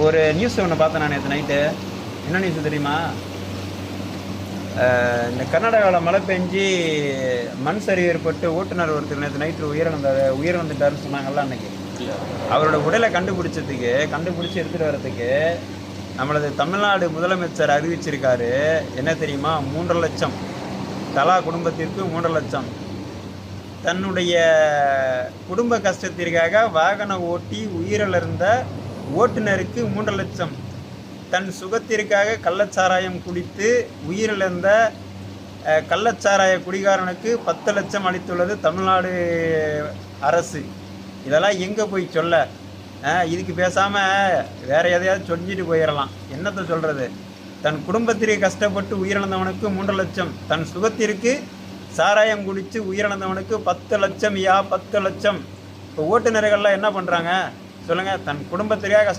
ஒரு நியூஸ் ஒன்று பார்த்தேன் நான் நேற்று நைட்டு. என்ன நியூஸ் தெரியுமா? இந்த கர்நாடகாவில் மழை பெஞ்சு மண் சரிவு ஏற்பட்டு ஓட்டுநர் ஒருத்தர் நேற்று நைட்டு உயிரிழந்துட்டாருன்னு சொன்னாங்கல்ல அன்னைக்கு. அவரோட உடலை கண்டுபிடிச்சி எடுத்துகிட்டு வர்றதுக்கு நம்மளது தமிழ்நாடு முதலமைச்சர் அறிவிச்சிருக்காரு. என்ன தெரியுமா? 3.5 லட்சம் தலா குடும்பத்திற்கு 3.5 லட்சம். தன்னுடைய குடும்ப கஷ்டத்திற்காக வாகன ஓட்டி உயிரிழந்த ஓட்டுநருக்கு 3.5 லட்சம், தன் சுகத்திற்காக கள்ளச்சாராயம் குடித்து உயிரிழந்த கள்ளச்சாராய குடிகாரனுக்கு 10 லட்சம் அளித்துள்ளது தமிழ்நாடு அரசு. இதெல்லாம் எங்கே போய் சொல்ல? இதுக்கு பேசாமல் வேற எதையாவது சொல்லிட்டு போயிடலாம். என்னத்தை சொல்கிறது? தன் குடும்பத்திற்கு கஷ்டப்பட்டு உயிரிழந்தவனுக்கு 3.5 லட்சம், தன் சுகத்திற்கு சாராயம் குடித்து உயிரிழந்தவனுக்கு 10 லட்சம். 10 லட்சம். இப்போ ஓட்டுநர்கள்லாம் என்ன பண்ணுறாங்க சொல்லுங்கள்? தன் குடும்பத்திற்காக